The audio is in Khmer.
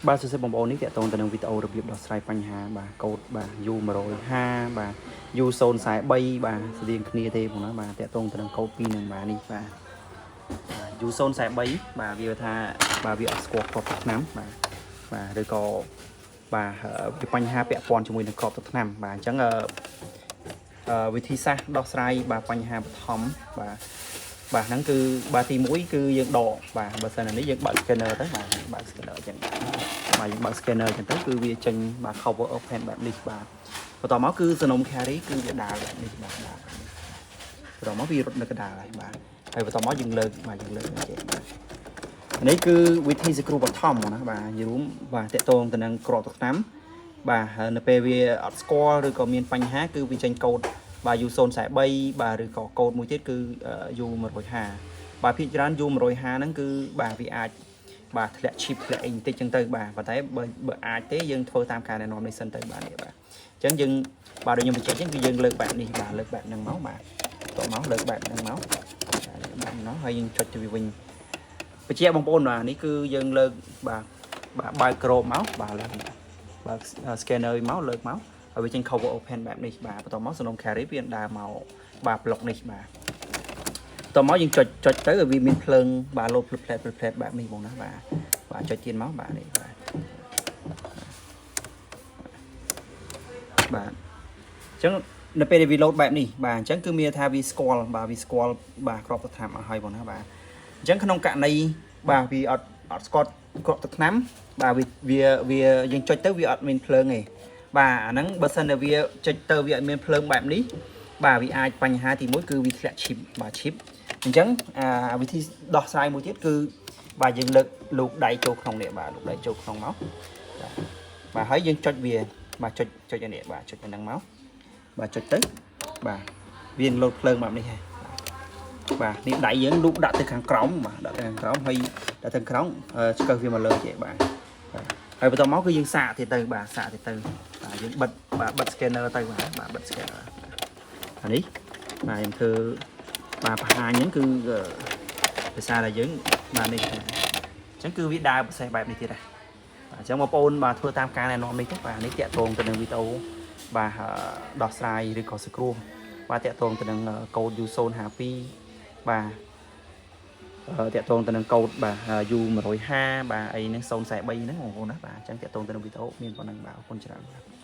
បាទសួស្តីបងប្អូននេះតើតងទៅនឹងវីដេអូរបៀបដោះស្រាយបញ្ហាបាទកូដបាទ U150 បាទ U043 បាទស្តៀងគ្នាទេបងណាបាទតើតងទៅនឹងកូដពីរនឹងបាទនេះបាទ U043 បាទវាថាបាទវាអត់ស្គាល់គ្រាប់ទឹកថ្នាំបាទឬក៏បាទវាបញ្ហាពាក់ព័ន្ធជាមួយនឹងគ្រាប់ទឹកថ្នាំបាទអញ្ចឹងវិធីសាស្ត្រដោះស្រាយបាទបញ្ហាបឋមបាទហ្នឹងគឺបាទទី1គឺយើងដកបាទបើសិននេះយើងបើក scanner ទៅបាទបើក scanner អញ្ចឹងបាទយើងបើក scanner អញ្ចឹងទៅគឺវាចេញបាទ cover open បែបនេះបាទបន្តមកគឺសនំ carry គឺវាដាល់បែបនេះបាទដាល់បន្តមកវារត់នៅកណ្ដាលហើយបាទហើយបន្តមកយើងលើកបាទយើងលើកអញ្ចឹងបាទនេះគឺវិធីសគ្រូបឋមណាបាទយូរបាទតកតងទៅនឹងគ្រាប់ទឹកថ្នាំបាទនៅពេលវាអត់ស្គាល់ឬក៏មានបញ្ហាគឺវាចេញកូដបាទ U043 បាទឬក៏កូដមួយទៀតគឺ U150 បាទភាគច្រើន U150 ហ្នឹងគឺបាទវាអាចបាទធ្លាក់ chip ធ្លាក់អីបន្តិចចឹងទៅបាទប៉ុន្តែបើអាចទេយើងធ្វើតាមការណែនាំនេះសិនទៅបាទនេះបាទអញ្ចឹងយើងបាទដូចខ្ញុំបញ្ជាក់អញ្ចឹងគឺយើងលើកបែបនេះបាទលើកបែបហ្នឹងមកបាទតមកលើកបែបហ្នឹងមកបែបហ្នឹងហើយយើងចុចទៅវាវិញបញ្ជាក់បងប្អូនបាទនេះគឺយើងលើកបាទបើកក្របមកបាទលើកបើក scanner មកលើកមកហើយវាចេញ cover open បែបនេះបាទបន្តមកសនំ carry វាដើរមកបាទ block នេះបាទតមកយើងចុចទៅឲ្យវាមានភ្លើងបាទលោតភ្លើតបែបនេះបងណាបាទចុចទៀតមកបាទនេះបាទអញ្ចឹងនៅពេលដែលវាលោតបែបនេះបាទអញ្ចឹងគឺមានថាវាស្គាល់បាទគ្រាប់ទឹកថ្នាំអស់ហើយបងណាបាទអញ្ចឹងក្នុងករណីបាទវាអត់ស្គាល់គ្រាប់ទឹកថ្នាំបាទវាយើងចុចទៅវាអត់មានភ្លើងទេបាទអាហ្នឹងបើសិនតែវាចុចទៅវាអត់មានភ្លើងបែបនេះបាទវាអាចបញ្ហាទី1គឺវាធ្លាក់ chip បាទ chip អញ្ចឹងវិធីដោះស្រាយមួយទៀតគឺបាទយើងលើកលូកដៃចូលក្នុងនេះបាទលូកដៃចូលក្នុងមកបាទហើយយើងចុចវាបាទចុចអានេះបាទចុចអាហ្នឹងមកបាទចុចទៅបាទវាលោតភ្លើងបែបនេះហើយបាទនេះដៃយើងលូកដាក់ទៅខាងក្រោមបាទដាក់ទៅខាងក្រោមហើយដាក់ទៅខាងក្រោមឆ្កឹះវាមកលើចេះបាទហើយបន្តមកគឺយើងសាកទៀតទៅបាទសាកទៀតទៅបាទយើងបិទ scanner ទៅបាទបិទ scanner អានេះបាទខ្ញុំធ្វើបាទបង្ហាញហ្នឹងគឺភាសាដែលយើងបាទនេះអញ្ចឹងគឺវាដើរប្រសេសបែបនេះទៀតដែរអញ្ចឹងបងប្អូនបាទធ្វើតាមការណែនាំនេះទៅបាទនេះតាក់ទងទៅនឹងវីដេអូបាទដោះស្រាយឬក៏សង្គ្រោះបាទតាក់ទងទៅនឹងកូដ U052 បាទតាក់ទងទៅនឹងកូដបាទ U150 បាទអីហ្នឹង043ហ្នឹងបងប្អូនណាបាទអញ្ចឹងតាក់ទងទៅនឹងវីដេអូមានប៉ុណ្ណឹងបាទអរគុណច្រើនបាទ